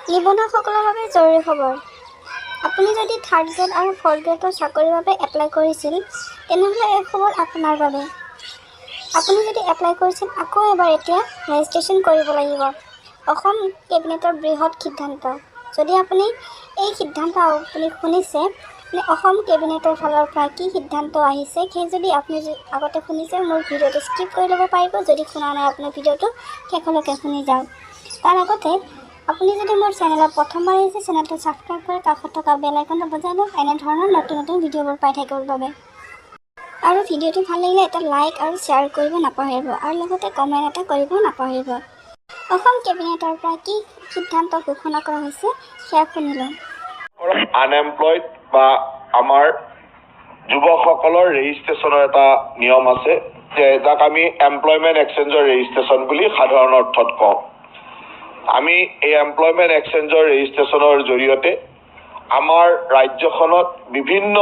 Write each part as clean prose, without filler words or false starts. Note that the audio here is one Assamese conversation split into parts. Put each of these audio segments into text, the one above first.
নিবনুৱাসকলৰ বাবে জৰুৰী খবৰ। আপুনি যদি 3rd গ্ৰেড আৰু 4th গ্ৰেডৰ চাকৰিৰ বাবে এপ্লাই কৰিছিল, তেনেহ'লে এই খবৰ আপোনাৰ বাবে। আপুনি যদি এপ্লাই কৰিছিল, আকৌ এবাৰ এতিয়া ৰেজিষ্ট্ৰেশ্যন কৰিব লাগিব। অসম কেবিনেটৰ বৃহৎ সিদ্ধান্ত। যদি আপুনি এই সিদ্ধান্ত আপুনি শুনিছে, অসম কেবিনেটৰ ফালৰ পৰা কি সিদ্ধান্ত আহিছে, সেই যদি আপুনি আগতে শুনিছে, মোৰ ভিডিঅ'টো স্কিপ কৰি ল'ব পাৰিব। যদি শুনা নাই, আপোনাৰ ভিডিঅ'টো শেষলৈকে শুনি যাওক। তাৰ আগতে আপুনি যদি মোৰ চেনেলত প্ৰথমবাৰ আহিছে, চেনেলটো ছাবস্ক্ৰাইব কৰি কাষত থকা বেল আইকনটো বজাই লওক এনেধৰণৰ নতুন নতুন ভিডিঅ'বোৰ পাই থাকিবৰ বাবে। আৰু ভিডিঅ'টো ভাল লাগিলে এটা লাইক আৰু শ্বেয়াৰ কৰিব নাপাহৰিব, আৰু লগতে কমেণ্ট এটা কৰিব নাপাহৰিব। অসম কেবিনেটৰ পৰা কি সিদ্ধান্ত ঘোষণা কৰা হৈছে সেয়া শুনিলোঁ। আনএমপ্লয়ড বা আমাৰ যুৱকসকলৰ ৰেজিষ্ট্ৰেশ্যনৰ এটা নিয়ম আছে, যাক আমি এমপ্লয়মেণ্ট এক্সচেঞ্জৰ ৰেজিষ্ট্ৰেশ্যন বুলি সাধাৰণ অৰ্থত কওঁ। আমি এই এমপ্লয়মেণ্ট এক্সচেঞ্জৰ ৰেজিষ্ট্ৰেশ্যনৰ জৰিয়তে আমাৰ ৰাজ্যখনত বিভিন্ন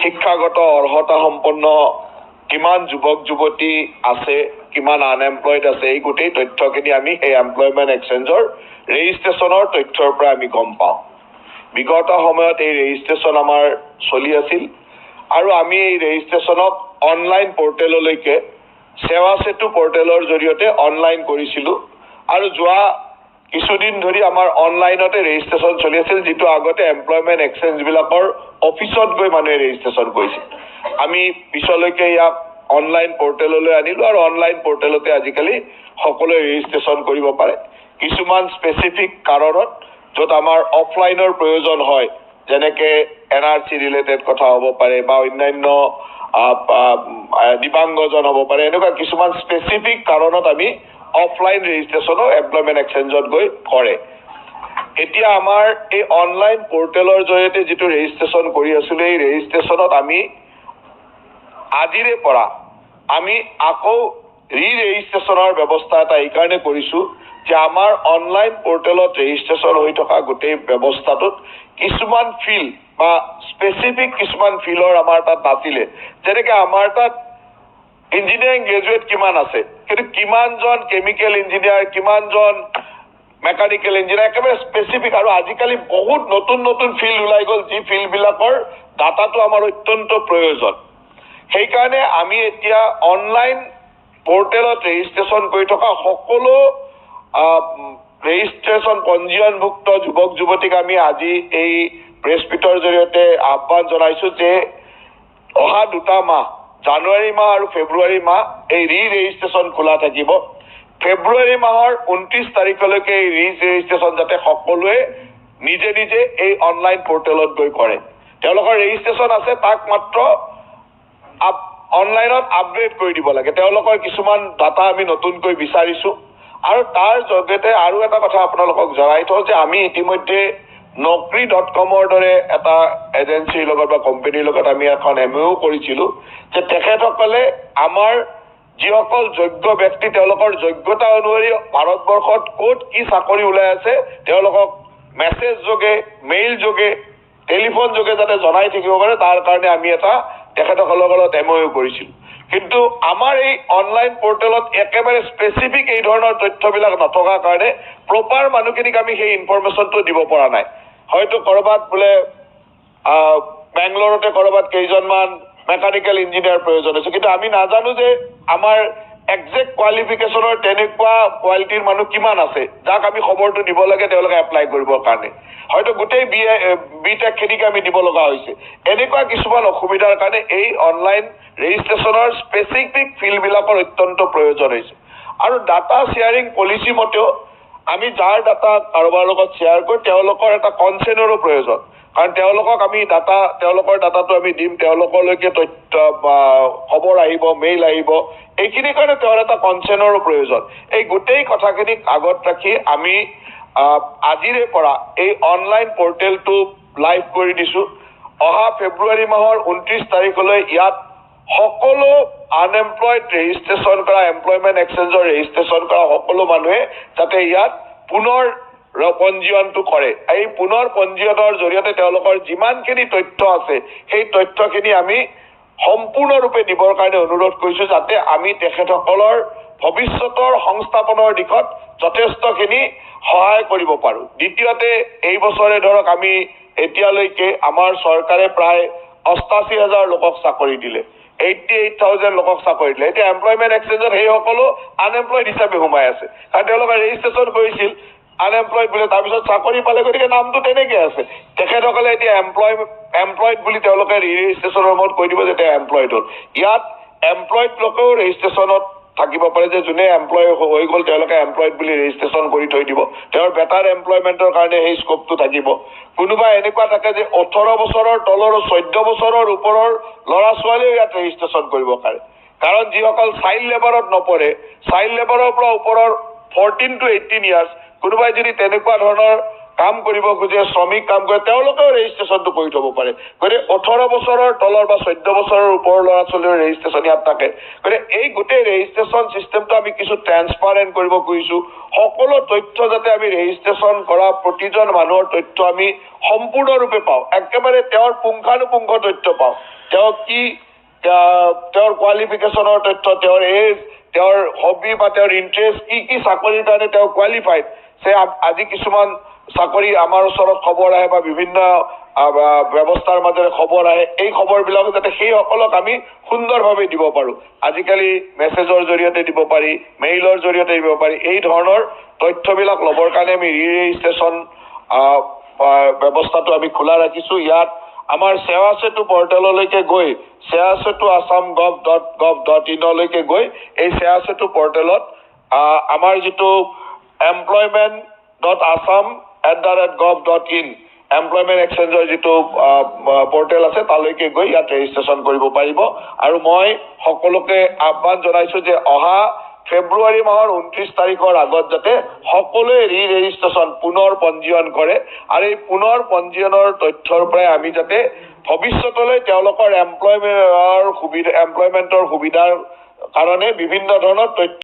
শিক্ষাগত অৰ্হতা সম্পন্ন কিমান যুৱক যুৱতী আছে, কিমান আনএমপ্লয়ড আছে, এই গোটেই তথ্যখিনি আমি এই এমপ্লয়মেণ্ট এক্সচেঞ্জৰ ৰেজিষ্ট্ৰেশ্যনৰ তথ্যৰ পৰা আমি গম পাওঁ। বিগত সময়ত এই ৰেজিষ্ট্ৰেশ্যন আমাৰ চলি আছিল, আৰু আমি এই ৰেজিষ্ট্ৰেশ্যনক অনলাইন পৰ্টেললৈকে সেৱা সেতু পৰ্টেলৰ জৰিয়তে অনলাইন কৰিছিলোঁ। আৰু যোৱা কিছুদিন ধৰি আমাৰ অনলাইনতে ৰেজিষ্ট্ৰেশ্যন চলি আছিল, যিটো আগতে এমপ্লয়মেণ্ট এক্সচেঞ্জবিলাকৰ অফিচত গৈ মানুহে ৰেজিষ্ট্ৰেশ্যন কৰিছিল। আমি পিছলৈকে ইয়াক অনলাইন পৰ্টেললৈ আনিলোঁ, আৰু অনলাইন পৰ্টেলতে আজিকালি সকলোৱে ৰেজিষ্ট্ৰেশ্যন কৰিব পাৰে। কিছুমান স্পেচিফিক কাৰণত য'ত আমাৰ অফলাইনৰ প্ৰয়োজন হয়, যেনেকৈ NRC ৰিলেটেড কথা হ'ব পাৰে বা অন্যান্য দিব্যাংগজন হ'ব পাৰে, এনেকুৱা কিছুমান স্পেচিফিক কাৰণত আমি অফলাইন ৰেজিষ্ট্ৰেশ্যনো এমপ্লয়মেণ্ট এক্সচেঞ্জত গৈ কৰে। এতিয়া আমাৰ এই অনলাইন পৰ্টেলৰ জৰিয়তে যিটো ৰেজিষ্ট্ৰেশ্যন কৰি আছিলোঁ, এই ৰেজিষ্ট্ৰেশ্যনত আমি আজিৰে পৰা আমি আকৌ ৰেজিষ্ট্ৰেশ্যনৰ ব্যৱস্থা এটা এইকাৰণে কৰিছোঁ যে আমাৰ অনলাইন পৰ্টেলত ৰেজিষ্ট্ৰেশ্যন হৈ থকা গোটেই ব্যৱস্থাটোত কিছুমান ফিল্ড বা স্পেচিফিক কিছুমান ফিল্ডৰ আমাৰ তাত নাছিলে। যেনেকৈ আমাৰ তাত ইঞ্জিনিয়াৰিং গ্ৰেজুৱেট কিমান আছে, কিন্তু কিমানজন কেমিকেল ইঞ্জিনিয়াৰ, কিমানজন মেকানিকেল ইঞ্জিনিয়াৰ, একেবাৰে স্পেচিফিক। আৰু আজিকালি বহুত নতুন নতুন ফিল্ড ওলাই গ'ল, যি ফিল্ডবিলাকৰ ডাটাটো আমাৰ অত্যন্ত প্ৰয়োজন। সেইকাৰণে আমি এতিয়া অনলাইন পৰ্টেলত ৰেজিষ্ট্ৰেশ্যন কৰি থকা সকলো ৰেজিষ্ট্ৰেশ্যন পঞ্জীয়নভুক্ত যুৱক যুৱতীক আমি আজি এই প্ৰেছ মিটৰ জৰিয়তে আহ্বান জনাইছোঁ যে অহা 2টা মাহ, জানুৱাৰী মাহ আৰু ফেব্ৰুৱাৰী মাহ, এই ৰেজিষ্ট্ৰেশ্যন খোলা থাকিব। ফেব্ৰুৱাৰী মাহৰ 29 তাৰিখলৈকে এই ৰেজিষ্ট্ৰেশ্যন যাতে সকলোৱে নিজে নিজে এই অনলাইন পৰ্টেলত গৈ কৰে। তেওঁলোকৰ ৰেজিষ্ট্ৰেশ্যন আছে, তাক মাত্ৰ অনলাইনত আপগ্ৰেড কৰি দিব লাগে। তেওঁলোকৰ কিছুমান ডাটা আমি নতুনকৈ বিচাৰিছোঁ। আৰু তাৰ জৰিয়তে আৰু এটা কথা আপোনালোকক জনাই থওঁ যে আমি ইতিমধ্যে Naukri.com-ৰ দৰে এটা এজেঞ্চিৰ লগত বা কোম্পানীৰ লগত আমি এখন MOU কৰিছিলোঁ যে তেখেতসকলে আমাৰ যিসকল যোগ্য ব্যক্তি, তেওঁলোকৰ যোগ্যতা অনুসৰি ভাৰতবৰ্ষত ক'ত কি চাকৰি ওলাই আছে, তেওঁলোকক মেছেজ যোগে, মেইল যোগে, টেলিফোন যোগে যাতে জনাই থাকিব পাৰে, তাৰ কাৰণে আমি এটা তেখেতসকলৰ লগত MOU কৰিছিলোঁ। কিন্তু আমাৰ এই অনলাইন পৰ্টেলত একেবাৰে স্পেচিফিক এই ধৰণৰ তথ্যবিলাক নথকাৰ কাৰণে প্ৰপাৰ মানুহখিনিক আমি সেই ইনফৰমেশ্যনটো দিব পৰা নাই। হয়তো ক'ৰবাত বোলে বেংগলোৰতে ক'ৰবাত কেইজনমান মেকানিকেল ইঞ্জিনিয়াৰ প্ৰয়োজন হৈছে, কিন্তু আমি নাজানো যে আমাৰ একজেক্ট কোৱালিফিকেশ্যনৰ তেনেকুৱা কোৱালিটিৰ মানুহ কিমান আছে, যাক আমি খবৰটো দিব লাগে তেওঁলোকে এপ্লাই কৰিবৰ কাৰণে। হয়তো গোটেই BTech-খিনিকে আমি দিব লগা হৈছে। এনেকুৱা কিছুমান অসুবিধাৰ কাৰণে এই অনলাইন ৰেজিষ্ট্ৰেশ্যনৰ স্পেচিফিক ফিল্ডবিলাকৰ অত্যন্ত প্ৰয়োজন হৈছে। আৰু ডাটা শ্বেয়াৰিং পলিচি মতেও আমি যাৰ ডাটা কাৰোবাৰ লগত শ্বেয়াৰ কৰোঁ, তেওঁলোকৰ এটা কনচেণ্টৰো প্ৰয়োজন। কাৰণ তেওঁলোকক আমি তেওঁলোকৰ ডাটাটো আমি দিম, তেওঁলোকলৈকে তথ্য বা খবৰ আহিব, মেইল আহিব, এইখিনিৰ কাৰণে তেওঁৰ এটা কনচেণ্টৰো প্ৰয়োজন। এই গোটেই কথাখিনিক আগত ৰাখি আমি আজিৰে পৰা এই অনলাইন পৰ্টেলটো লাইভ কৰি দিছোঁ। অহা ফেব্ৰুৱাৰী মাহৰ 29 তাৰিখলৈ ইয়াত সকলো আনএমপ্লয়ড ৰেজিষ্ট্ৰেশ্যন কৰা, এমপ্লয়মেণ্ট এক্সচেঞ্জৰ ৰেজিষ্ট্ৰেশ্যন কৰা সকলো মানুহে যাতে ইয়াত পুনৰ পঞ্জীয়নটো কৰে। এই পুনৰ পঞ্জীয়নৰ জৰিয়তে তেওঁলোকৰ যিমানখিনি তথ্য আছে, সেই তথ্যখিনি আমি সম্পূৰ্ণৰূপে দিবৰ কাৰণে অনুৰোধ কৰিছোঁ, যাতে আমি তেখেতসকলৰ ভৱিষ্যতৰ সংস্থাপনৰ দিশত যথেষ্টখিনি সহায় কৰিব পাৰোঁ। দ্বিতীয়তে এই বছৰে ধৰক আমি এতিয়ালৈকে আমাৰ চৰকাৰে প্ৰায় 88,000 লোকক চাকৰি দিলে, 88,000 লোকক চাকৰি দিলে। এতিয়া এমপ্লয়মেণ্ট এক্সচেঞ্জত সেইসকলো আনএমপ্লয়ড হিচাপে সোমাই আছে, কাৰণ তেওঁলোকে ৰেজিষ্ট্ৰেশ্যন কৰিছিল আনএমপ্লয়ড বুলি, তাৰপিছত চাকৰি পালে, গতিকে নামটো তেনেকে আছে। তেখেতসকলে এতিয়া এমপ্লয়ড বুলি তেওঁলোকে ৰেজিষ্ট্ৰেশ্যনৰ সময়ত কৈ দিব যে তেওঁ এমপ্লয়ড হ'ল। ইয়াত এমপ্লয়ড লোকেও ৰেজিষ্ট্ৰেশ্যনত থাকিব পাৰে, যে যোনে এমপ্লয় হৈ গ'ল তেওঁলোকে এমপ্লয়ড বুলি ৰেজিষ্ট্ৰেশ্যন কৰি থৈ দিব, তেওঁৰ বেটাৰ এমপ্লয়মেণ্টৰ কাৰণে সেই স্কোপটো থাকিব। কোনোবা এনেকুৱা থাকে যে 18 বছৰৰ তলৰ 14 বছৰৰ ওপৰৰ ল'ৰা ছোৱালীও ইয়াত ৰেজিষ্ট্ৰেশ্যন কৰিব পাৰে, কাৰণ যিসকল চাইল্ড লেবাৰত নপৰে, চাইল্ড লেবাৰৰ পৰা ওপৰৰ 14 to 18 ইয়াৰ্ছ কোনোবাই যদি তেনেকুৱা ধৰণৰ কাম কৰিব খোজে, শ্ৰমিক কাম কৰে, তেওঁলোকেও ৰেজিষ্ট্ৰেশ্যনটো কৰি থব পাৰে। গতিকে 18 বছৰৰ তলৰ বা 14 বছৰৰ ওপৰৰ ল'ৰা ছোৱালীৰ ৰেজিষ্ট্ৰেশ্যন ইয়াত থাকে। গতিকে এই গোটেই ৰেজিষ্ট্ৰেশ্যন চিষ্টেমটো আমি কিছু ট্ৰেন্সপাৰেণ্ট কৰিব খুজিছোঁ। সকলো তথ্য যাতে আমি ৰেজিষ্ট্ৰেশ্যন কৰা প্ৰতিজন মানুহৰ তথ্য আমি সম্পূৰ্ণৰূপে পাওঁ, একেবাৰে তেওঁৰ পুংখানুপুংখ তথ্য পাওঁ। তেওঁ কি, তেওঁৰ কোৱালিফিকেশ্যনৰ তথ্য, তেওঁৰ এজ, তেওঁৰ হবি বা তেওঁৰ ইণ্টাৰেষ্ট, কি চাকৰিৰ কাৰণে তেওঁ কোৱালিফাইড। আজি কিছুমান চাকৰি আমাৰ ওচৰত খবৰ আহে বা বিভিন্ন ব্যৱস্থাৰ মাজেৰে খবৰ আহে, এই খবৰবিলাক যাতে সেইসকলক আমি সুন্দৰভাৱে দিব পাৰোঁ। আজিকালি মেছেজৰ জৰিয়তে দিব পাৰি, মেইলৰ জৰিয়তে দিব পাৰি। এই ধৰণৰ তথ্যবিলাক ল'বৰ কাৰণে আমি ৰেজিষ্ট্ৰেশ্যন ব্যৱস্থাটো আমি খোলা ৰাখিছোঁ। ইয়াত আমাৰ সেৱা সেতু পৰ্টেললৈকে গৈ, সেৱা সেতু assam.gov.in গৈ এই সেৱা সেতু পৰ্টেলত আমাৰ যিটো employment.assam@gov.in এমপ্লয়মেণ্ট এক্সচেঞ্জৰ যিটো পৰ্টেল আছে তালৈকে গৈ ইয়াত ৰেজিষ্ট্ৰেশ্যন কৰিব পাৰিব। আৰু মই সকলোকে আহ্বান জনাইছোঁ যে অহা ফেব্ৰুৱাৰী মাহৰ 29 তাৰিখৰ আগত যাতে সকলোৱে ৰেজিষ্ট্ৰেশ্যন পুনৰ পঞ্জীয়ন কৰে, আৰু এই পুনৰ পঞ্জীয়নৰ তথ্যৰ পৰাই আমি যাতে ভৱিষ্যতলৈ তেওঁলোকৰ এমপ্লয়মেণ্টৰ সুবিধাৰ কাৰণে বিভিন্ন ধৰণৰ তথ্য